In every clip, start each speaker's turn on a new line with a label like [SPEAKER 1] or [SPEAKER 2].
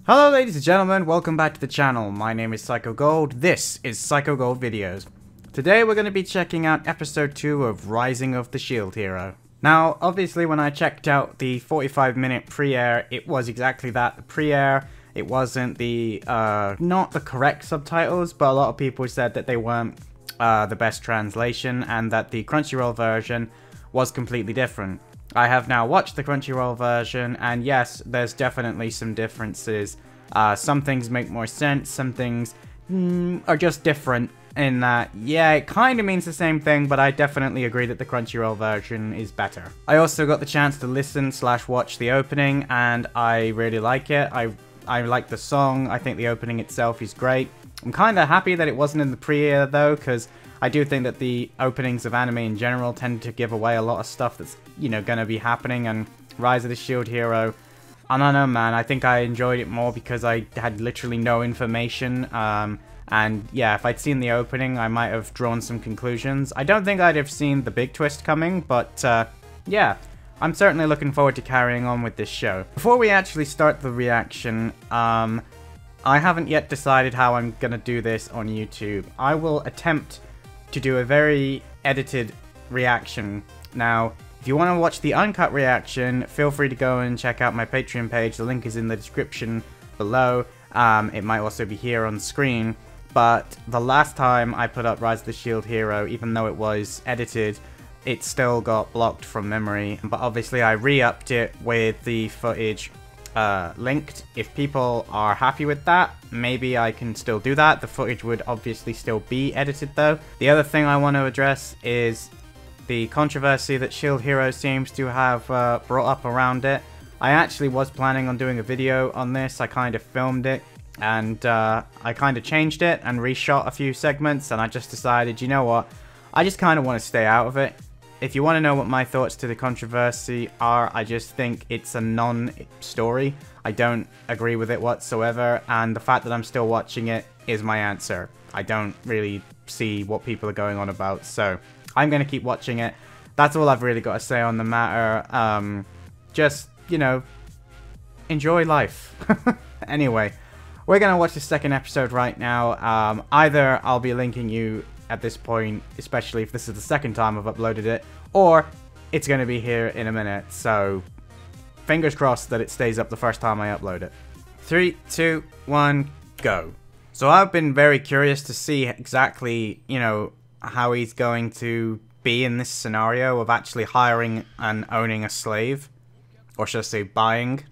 [SPEAKER 1] Hello ladies and gentlemen, welcome back to the channel. My name is Psycho Gold, this is Psycho Gold Videos. Today we're going to be checking out episode 2 of Rising of the Shield Hero. Now, obviously when I checked out the 45-minute pre-air, it was exactly that, the pre-air. It wasn't the, not the correct subtitles, but a lot of people said that they weren't the best translation and that the Crunchyroll version was completely different. I have now watched the Crunchyroll version, and yes, there's definitely some differences. Some things make more sense, some things are just different in that, yeah, it kind of means the same thing, but I definitely agree that the Crunchyroll version is better. I also got the chance to listen/watch the opening, and I really like it. I like the song, I think the opening itself is great. I'm kind of happy that it wasn't in the pre-air though, because I do think that the openings of anime in general tend to give away a lot of stuff that's, you know, gonna be happening, and Rise of the Shield Hero, I don't know, man, I think I enjoyed it more because I had literally no information, and yeah, if I'd seen the opening, I might have drawn some conclusions. I don't think I'd have seen the big twist coming, but yeah, I'm certainly looking forward to carrying on with this show. Before we actually start the reaction, I haven't yet decided how I'm gonna do this on YouTube. I will attempt to do a very edited reaction. Now, if you want to watch the uncut reaction, feel free to go and check out my Patreon page. The link is in the description below. It might also be here on screen. But the last time I put up Rise of the Shield Hero, even though it was edited, it still got blocked from memory. But obviously I re-upped it with the footage linked. If people are happy with that, maybe I can still do that. The footage would obviously still be edited though. The other thing I want to address is the controversy that Shield Hero seems to have brought up around it. I actually was planning on doing a video on this. I kind of filmed it, and I kind of changed it and reshot a few segments, and I just decided, you know what, I just kind of want to stay out of it. If you want to know what my thoughts to the controversy are, I just think it's a non-story. I don't agree with it whatsoever, and the fact that I'm still watching it is my answer. I don't really see what people are going on about, so I'm going to keep watching it. That's all I've really got to say on the matter. Just, you know, enjoy life. Anyway, we're going to watch the second episode right now. Either I'll be linking you at this point, especially if this is the second time I've uploaded it, or it's going to be here in a minute, so fingers crossed that it stays up the first time I upload it. 3, 2, 1, go. So I've been very curious to see exactly, you know, how he's going to be in this scenario of actually hiring and owning a slave, or should I say buying.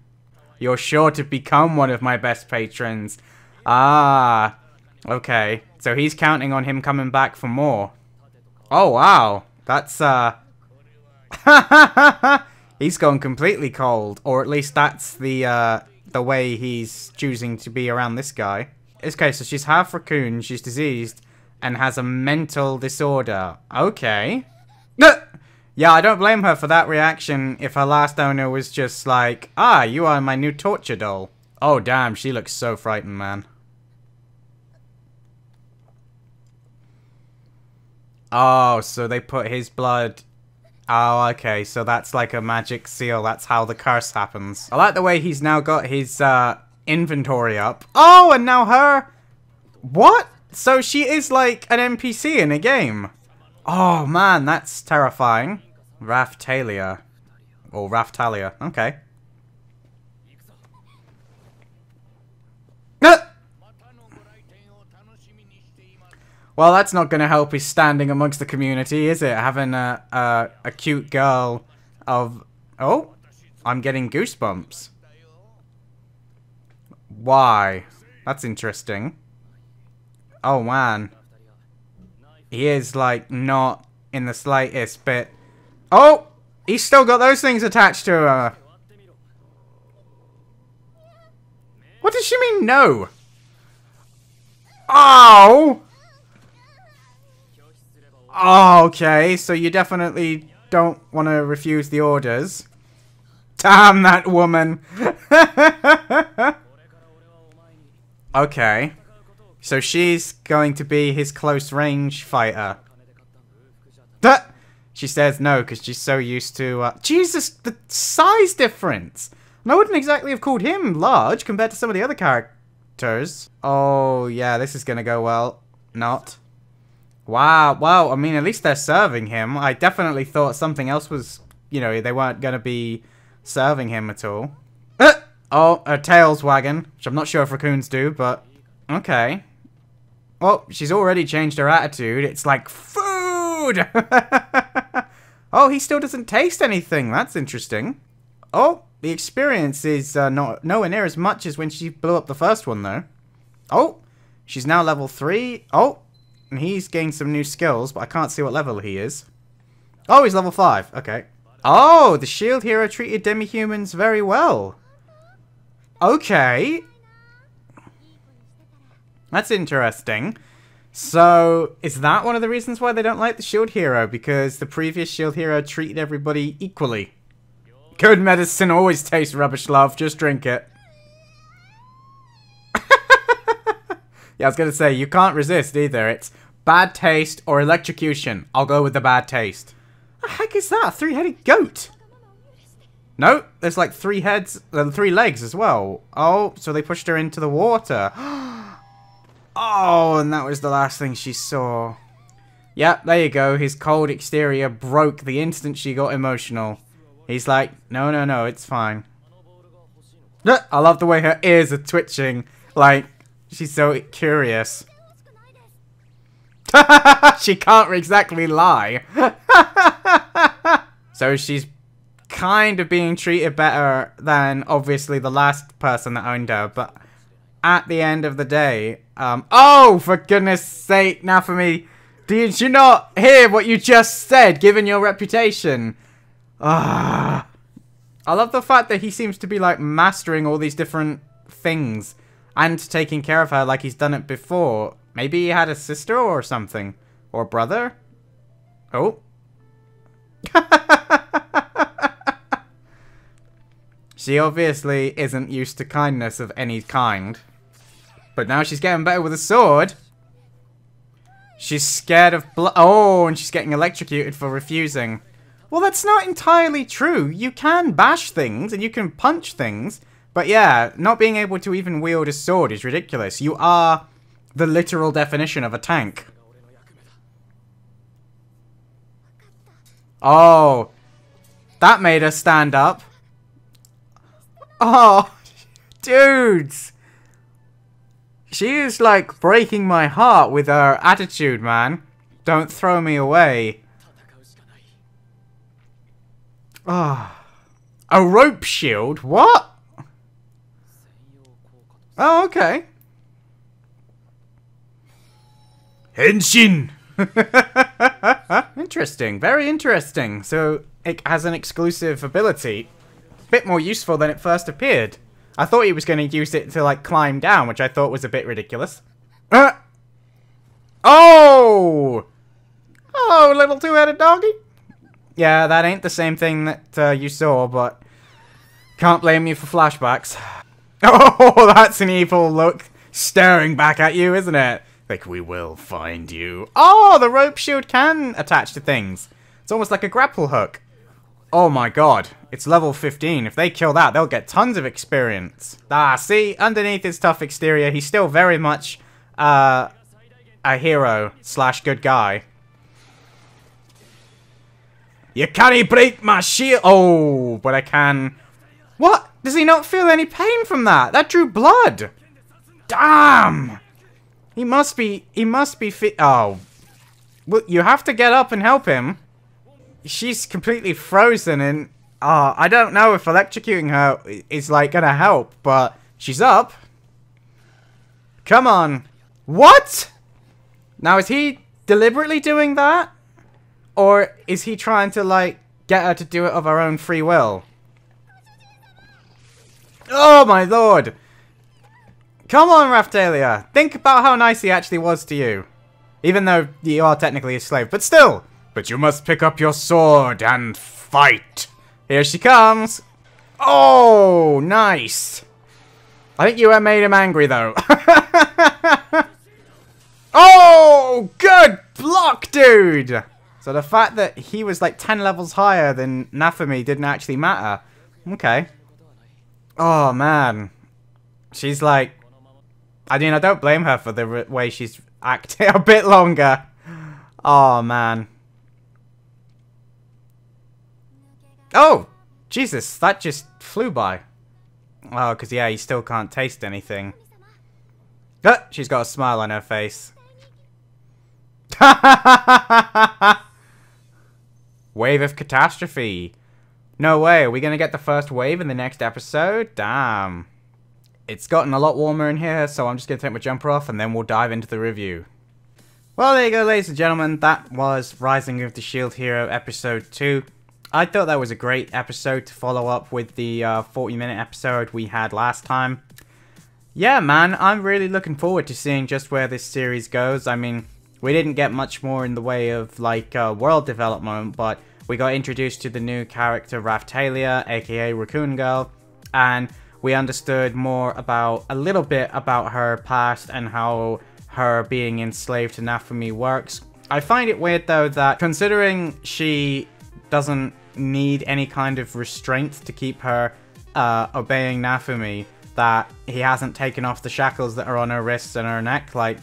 [SPEAKER 1] You're sure to become one of my best patrons. Ah, okay. So he's counting on him coming back for more. Oh, wow. That's, he's gone completely cold. Or at least that's the way he's choosing to be around this guy. Okay, so she's half raccoon, she's diseased, and has a mental disorder. Okay. Yeah, I don't blame her for that reaction if her last owner was just like, ah, you are my new torture doll. Oh, damn, she looks so frightened, man. Oh, so they put his blood... Oh, okay, so that's like a magic seal. That's how the curse happens. I like the way he's now got his inventory up. Oh, and now her... What? So she is like an NPC in a game. Oh, man, that's terrifying. Raftalia. Or Raftalia. Okay. Well, that's not going to help his standing amongst the community, is it? Having a cute girl of... Oh, I'm getting goosebumps. Why? That's interesting. Oh, man. He is, like, not in the slightest bit... Oh! He's still got those things attached to her. What does she mean, no? Oh! Oh, okay, so you definitely don't want to refuse the orders. Damn that woman! Okay. So she's going to be his close range fighter. She says no because she's so used to... Jesus, the size difference! I wouldn't exactly have called him large compared to some of the other characters. Oh, yeah, this is gonna go well. Not. Wow, well, I mean, at least they're serving him. I definitely thought something else was, you know, they weren't gonna be serving him at all. Oh, a tails wagging, which I'm not sure if raccoons do, but okay. Well, she's already changed her attitude. It's like, food! Oh, he still doesn't taste anything. That's interesting. Oh, the experience is nowhere near as much as when she blew up the first one, though. Oh, she's now level 3. Oh, and he's gained some new skills, but I can't see what level he is. Oh, he's level 5. Okay. Oh, the shield hero treated demi-humans very well. Okay. That's interesting. So, is that one of the reasons why they don't like the shield hero? Because the previous shield hero treated everybody equally. Good medicine always tastes rubbish, love. Just drink it. Yeah, I was going to say, you can't resist either. It's bad taste or electrocution. I'll go with the bad taste. The heck is that? A 3-headed goat? No, there's like 3 heads, 3 legs as well. Oh, so they pushed her into the water. Oh, and that was the last thing she saw. Yep, there you go. His cold exterior broke the instant she got emotional. He's like, no, no, no, it's fine. I love the way her ears are twitching. Like, she's so curious. She can't exactly lie. So she's kind of being treated better than, obviously, the last person that owned her. But at the end of the day... oh, for goodness sake, Naofumi. Did you not hear what you just said, given your reputation? Ah. I love the fact that he seems to be, like, mastering all these different things. And taking care of her like he's done it before. Maybe he had a sister or something. Or brother? Oh. She obviously isn't used to kindness of any kind. But now she's getting better with a sword. She's scared of blood. Oh, and she's getting electrocuted for refusing. Well, that's not entirely true. You can bash things and you can punch things. But yeah, not being able to even wield a sword is ridiculous. You are the literal definition of a tank. Oh, that made her stand up. Oh, dudes. She is like breaking my heart with her attitude, man. Don't throw me away. Oh, a rope shield? What? Oh, okay. Henshin! Interesting. Very interesting. So, it has an exclusive ability. Bit more useful than it first appeared. I thought he was going to use it to, like, climb down, which I thought was a bit ridiculous. Oh! Oh, little two-headed doggy. Yeah, that ain't the same thing that you saw, but can't blame you for flashbacks. Oh, that's an evil look staring back at you, isn't it? Like, we will find you. Oh, the rope shield can attach to things. It's almost like a grapple hook. Oh my god, it's level 15. If they kill that, they'll get tons of experience. Ah, see, underneath his tough exterior, he's still very much a hero / good guy. You can't break my shield. Oh, but I can. What? Does he not feel any pain from that? That drew blood. Damn. He must be fit. Oh. Well, you have to get up and help him. She's completely frozen and I don't know if electrocuting her is like gonna help, but she's up. Come on. What? Now is he deliberately doing that? Or is he trying to like get her to do it of her own free will? Oh my lord. Come on, Raphtalia. Think about how nice he actually was to you. Even though you are technically a slave, but still. But you must pick up your sword and fight. Here she comes. Oh, nice. I think you made him angry, though. Oh, good block, dude. So the fact that he was like 10 levels higher than Naofumi didn't actually matter. Okay. Oh, man. She's like... I mean, I don't blame her for the way she's acting a bit longer. Oh, man. Oh! Jesus, that just flew by. Oh, because, yeah, you still can't taste anything. She's got a smile on her face. Wave of catastrophe. No way, are we going to get the first wave in the next episode? Damn. It's gotten a lot warmer in here, so I'm just going to take my jumper off and then we'll dive into the review. Well, there you go, ladies and gentlemen. That was Rising of the Shield Hero Episode 2. I thought that was a great episode to follow up with the 40-minute episode we had last time. Yeah, man, I'm really looking forward to seeing just where this series goes. I mean, we didn't get much more in the way of, like, world development, but we got introduced to the new character Raphtalia, aka Raccoon Girl, and we understood more about, a little bit about her past and how her being enslaved to Naofumi works. I find it weird, though, that considering she doesn't need any kind of restraint to keep her obeying Naofumi, that he hasn't taken off the shackles that are on her wrists and her neck. Like,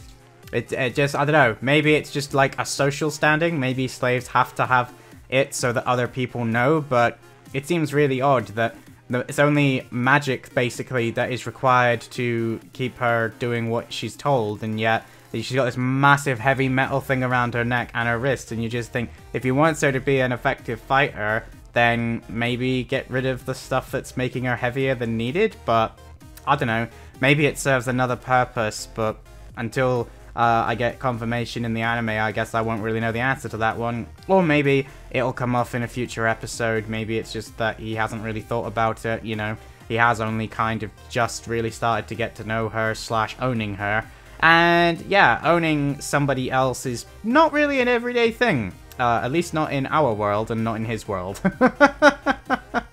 [SPEAKER 1] it just, I don't know, maybe it's just like a social standing. Maybe slaves have to have it so that other people know, but it seems really odd that it's only magic, basically, that is required to keep her doing what she's told, and yet she's got this massive heavy metal thing around her neck and her wrist, and you just think, if you want her to be an effective fighter, then maybe get rid of the stuff that's making her heavier than needed. But I don't know, maybe it serves another purpose, but until I get confirmation in the anime, I guess I won't really know the answer to that one. Or maybe it'll come off in a future episode. Maybe it's just that he hasn't really thought about it, you know. He has only kind of just really started to get to know her / owning her. And yeah, owning somebody else is not really an everyday thing. At least not in our world and not in his world.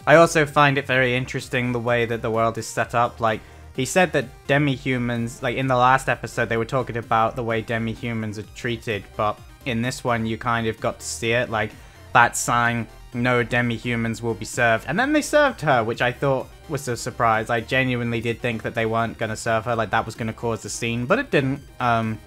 [SPEAKER 1] I also find it very interesting the way that the world is set up. Like, he said that demi-humans, like in the last episode, they were talking about the way demi-humans are treated, but in this one, you kind of got to see it, like that sign, no demi-humans will be served. And then they served her, which I thought was a surprise. I genuinely did think that they weren't going to serve her, like that was going to cause a scene, but it didn't. And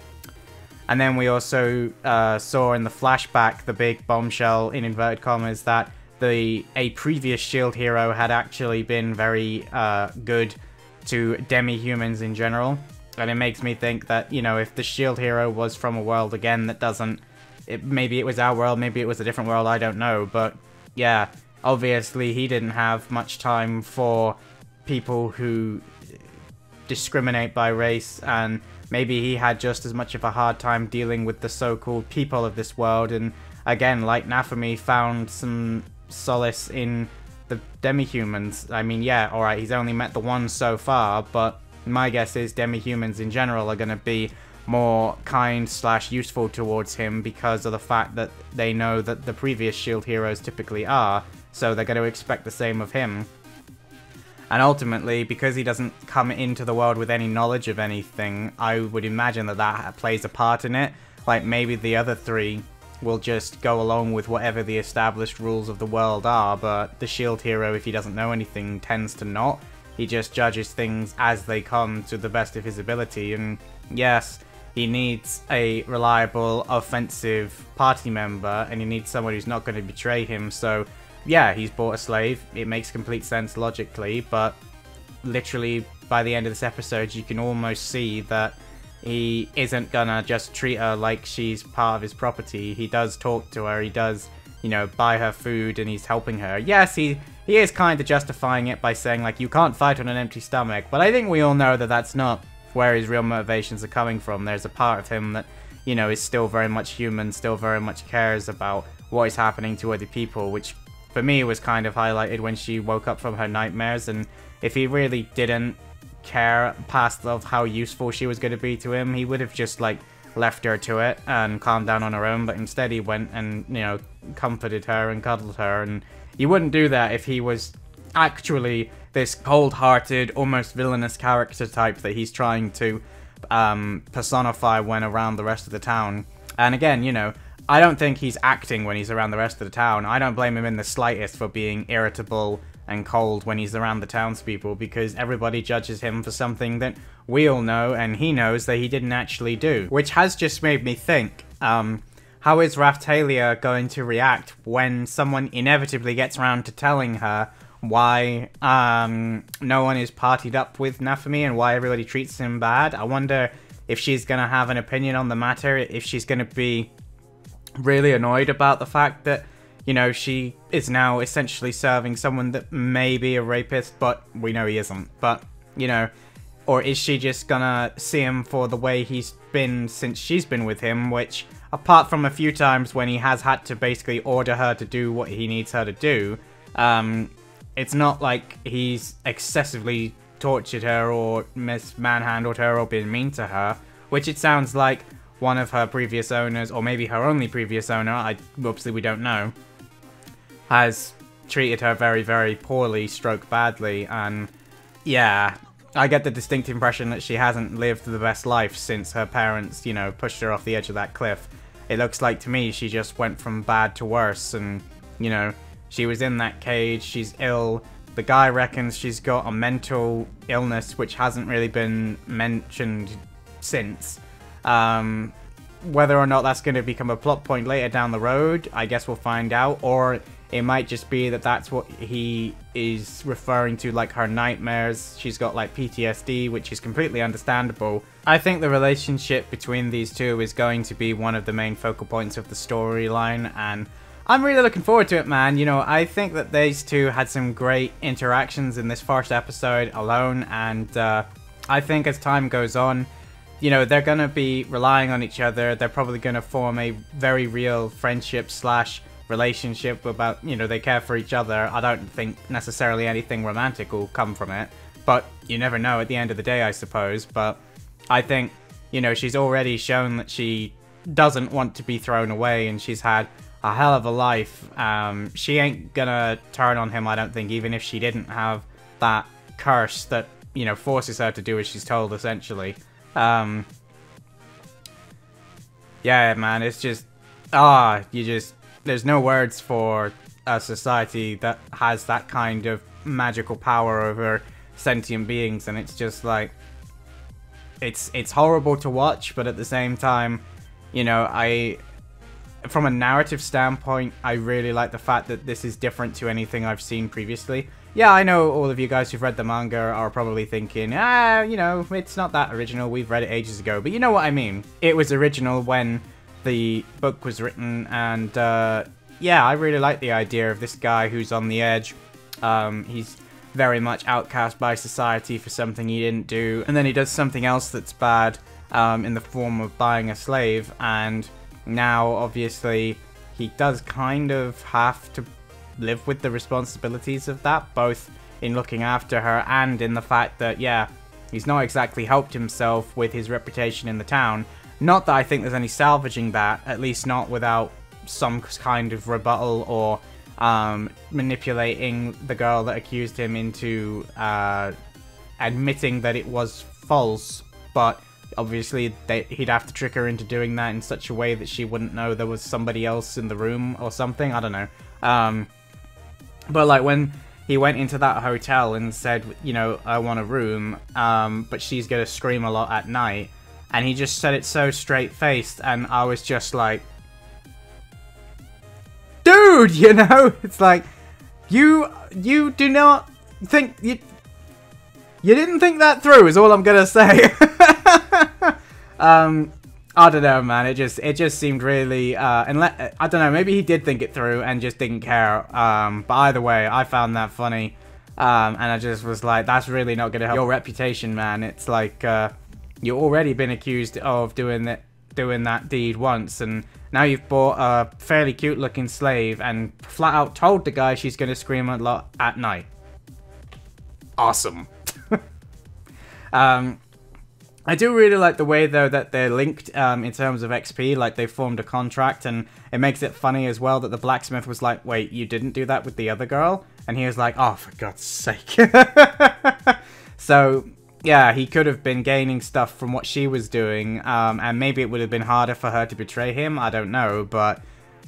[SPEAKER 1] then we also saw in the flashback, the big bombshell, in inverted commas, that a previous shield hero had actually been very good to demi-humans in general. And it makes me think that, you know, if the shield hero was from a world, again, that doesn't... maybe it was our world, maybe it was a different world, I don't know. But, yeah, obviously he didn't have much time for people who discriminate by race, and maybe he had just as much of a hard time dealing with the so-called people of this world. And, again, like Naofumi, found some solace in the demi-humans. I mean, yeah, alright, he's only met the one so far, but my guess is demi-humans in general are going to be more kind / useful towards him because of the fact that they know that the previous shield heroes typically are, so they're going to expect the same of him. And ultimately, because he doesn't come into the world with any knowledge of anything, I would imagine that that plays a part in it. Like, maybe the other three will just go along with whatever the established rules of the world are, but the shield hero, if he doesn't know anything, tends to not. He just judges things as they come to the best of his ability, and yes, he needs a reliable, offensive party member, and he needs someone who's not going to betray him, so yeah, he's bought a slave. It makes complete sense logically, but literally by the end of this episode, you can almost see that he isn't gonna just treat her like she's part of his property. He does talk to her, he does, you know, buy her food, and he's helping her. Yes, he is kind of justifying it by saying, like, you can't fight on an empty stomach, but I think we all know that that's not where his real motivations are coming from. There's a part of him that, you know, is still very much human, still very much cares about what is happening to other people, which for me was kind of highlighted when she woke up from her nightmares. And if he really didn't care past of how useful she was going to be to him, he would have just, like, left her to it and calmed down on her own, but instead he went and, you know, comforted her and cuddled her, and he wouldn't do that if he was actually this cold-hearted, almost villainous character type that he's trying to personify when around the rest of the town. And again, you know, I don't think he's acting when he's around the rest of the town. I don't blame him in the slightest for being irritable, and cold when he's around the townspeople, because everybody judges him for something that we all know and he knows that he didn't actually do. Which has just made me think, how is Raphtalia going to react when someone inevitably gets around to telling her why no one is partied up with Naphemi and why everybody treats him bad? I wonder if she's going to have an opinion on the matter, if she's going to be really annoyed about the fact that, you know, she is now essentially serving someone that may be a rapist, but we know he isn't. But, you know, or is she just gonna see him for the way he's been since she's been with him, which, apart from a few times when he has had to basically order her to do what he needs her to do, it's not like he's excessively tortured her or manhandled her or been mean to her, which it sounds like one of her previous owners, or maybe her only previous owner, obviously we don't know, has treated her very, very poorly, stroke badly, and yeah, I get the distinct impression that she hasn't lived the best life since her parents, you know, pushed her off the edge of that cliff. It looks like to me she just went from bad to worse, and, you know, she was in that cage, she's ill, the guy reckons she's got a mental illness which hasn't really been mentioned since. Whether or not that's going to become a plot point later down the road, I guess we'll find out, or it might just be that that's what he is referring to, like her nightmares. She's got like PTSD, which is completely understandable. I think the relationship between these two is going to be one of the main focal points of the storyline, and I'm really looking forward to it, man. You know, I think that these two had some great interactions in this first episode alone, and I think as time goes on, you know, they're going to be relying on each other. They're probably going to form a very real friendship slash relationship about, you know, they care for each other. I don't think necessarily anything romantic will come from it, but you never know at the end of the day, I suppose. But I think, you know, she's already shown that she doesn't want to be thrown away, and she's had a hell of a life. She ain't gonna turn on him, I don't think, even if she didn't have that curse that, you know, forces her to do as she's told, essentially. Yeah, man, it's just, there's no words for a society that has that kind of magical power over sentient beings, and it's just like, it's horrible to watch, but at the same time, you know, from a narrative standpoint, I really like the fact that this is different to anything I've seen previously. Yeah, I know all of you guys who've read the manga are probably thinking, you know, it's not that original, we've read it ages ago, but you know what I mean. It was original when the book was written, and yeah, I really like the idea of this guy who's on the edge. He's very much outcast by society for something he didn't do, and then he does something else that's bad in the form of buying a slave, and now obviously he does kind of have to live with the responsibilities of that, both in looking after her and in the fact that, yeah, he's not exactly helped himself with his reputation in the town. Not that I think there's any salvaging that, at least not without some kind of rebuttal or manipulating the girl that accused him into admitting that it was false, but obviously he'd have to trick her into doing that in such a way that she wouldn't know there was somebody else in the room or something, I don't know. But like when he went into that hotel and said, you know, I want a room, but she's gonna scream a lot at night, and he just said it so straight-faced, and I was just like, dude, you know, it's like, you do not think, you didn't think that through, is all I'm gonna say. I don't know, man, it just seemed really, I don't know, maybe he did think it through and just didn't care, but either way, I found that funny, and I just was like, that's really not gonna help your reputation, man. It's like, you've already been accused of doing that deed once, and now you've bought a fairly cute looking slave and flat out told the guy she's gonna scream a lot at night. Awesome. I do really like the way, though, that they're linked in terms of XP, like they formed a contract, and it makes it funny as well that the blacksmith was like, wait, you didn't do that with the other girl? And he was like, oh, for God's sake. So, yeah, he could have been gaining stuff from what she was doing, and maybe it would have been harder for her to betray him, I don't know, but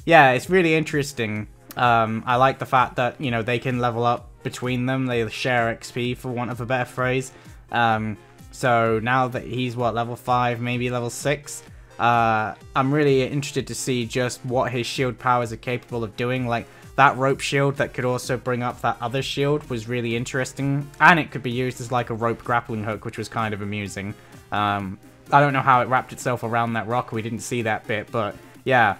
[SPEAKER 1] yeah, it's really interesting. I like the fact that, you know, they can level up between them. They share XP, for want of a better phrase. So now that he's, what, level 5, maybe level 6, I'm really interested to see just what his shield powers are capable of doing. Like, that rope shield that could also bring up that other shield was really interesting. And it could be used as like a rope grappling hook, which was kind of amusing. I don't know how it wrapped itself around that rock. We didn't see that bit, but yeah.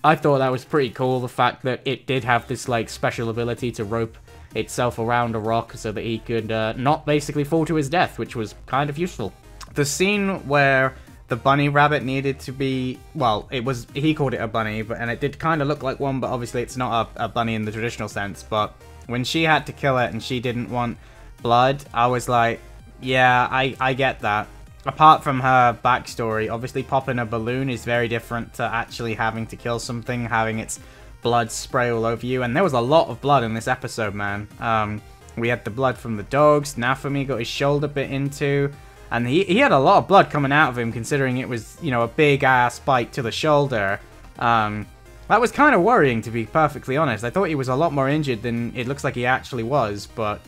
[SPEAKER 1] I thought that was pretty cool, the fact that it did have this like special ability to rope itself around a rock so that he could not basically fall to his death, which was kind of useful. The scene where the bunny rabbit needed to be, well, he called it a bunny, and it did kind of look like one, but obviously it's not a bunny in the traditional sense. But when she had to kill it and she didn't want blood, I was like, yeah, I get that. Apart from her backstory, obviously popping a balloon is very different to actually having to kill something, having its blood spray all over you. And there was a lot of blood in this episode, man. We had the blood from the dogs, Nafumi got his shoulder bit into, and he had a lot of blood coming out of him, considering it was, you know, a big-ass bite to the shoulder. That was kind of worrying, to be perfectly honest. I thought he was a lot more injured than it looks like he actually was, but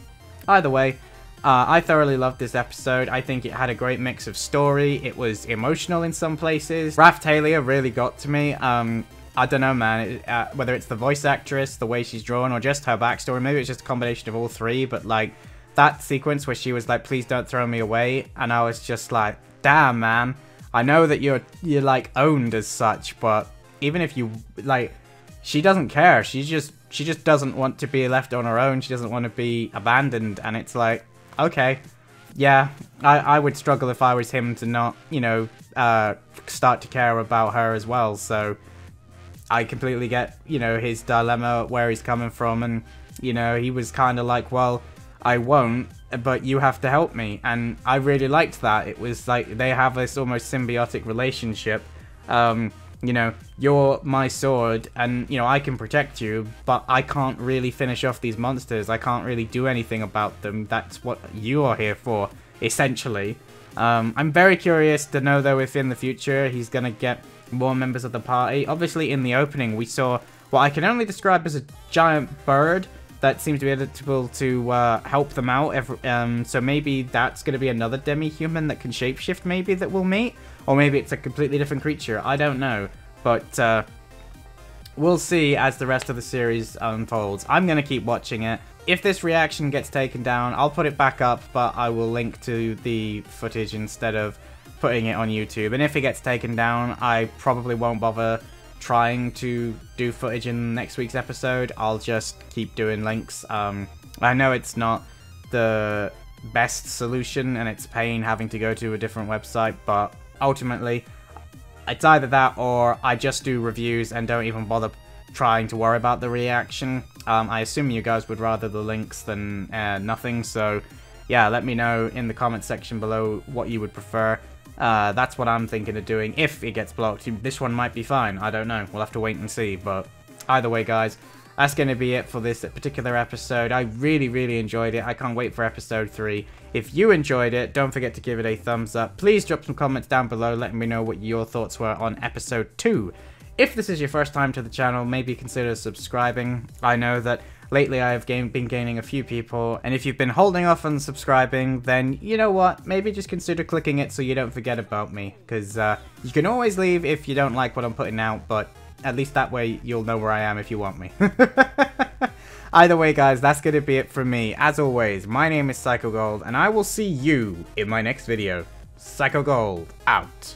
[SPEAKER 1] either way, I thoroughly loved this episode. I think it had a great mix of story. It was emotional in some places. Raph Talia really got to me. I don't know, man, whether it's the voice actress, the way she's drawn, or just her backstory. Maybe it's just a combination of all three, but like that sequence where she was like, please don't throw me away, and I was just like, damn, man, I know that you're like owned as such, but even if you, like, she doesn't care. She just doesn't want to be left on her own. She doesn't want to be abandoned, and it's like, okay, yeah, I would struggle if I was him to not, you know, start to care about her as well. So I completely get, you know, his dilemma, where he's coming from, and, you know, he was kind of like, well, I won't, but you have to help me, and I really liked that. It was like they have this almost symbiotic relationship. You know, you're my sword, and, you know, I can protect you, but I can't really finish off these monsters. I can't really do anything about them. That's what you are here for, essentially. I'm very curious to know, though, if in the future he's gonna get more members of the party. Obviously, in the opening, we saw what I can only describe as a giant bird that seems to be able to help them out. So maybe that's going to be another demi-human that can shapeshift, maybe, that we'll meet. Or maybe it's a completely different creature. I don't know. But we'll see as the rest of the series unfolds. I'm going to keep watching it. If this reaction gets taken down, I'll put it back up, but I will link to the footage instead of putting it on YouTube. And if it gets taken down, I probably won't bother trying to do footage in next week's episode. I'll just keep doing links. I know it's not the best solution, and it's a pain having to go to a different website, but ultimately it's either that or I just do reviews and don't even bother trying to worry about the reaction. I assume you guys would rather the links than nothing, so yeah, let me know in the comment section below what you would prefer. That's what I'm thinking of doing if it gets blocked. This one might be fine, I don't know, we'll have to wait and see. But either way, guys, that's going to be it for this particular episode. I really enjoyed it. I can't wait for episode 3. If you enjoyed it, don't forget to give it a thumbs up. Please drop some comments down below letting me know what your thoughts were on episode 2. If this is your first time to the channel, maybe consider subscribing. I know that lately I have been gaining a few people, and if you've been holding off on subscribing, then you know what, maybe just consider clicking it so you don't forget about me, because you can always leave if you don't like what I'm putting out, but at least that way you'll know where I am if you want me. Either way, guys, that's going to be it from me. As always, my name is PsychoGold, and I will see you in my next video. PsychoGold, out.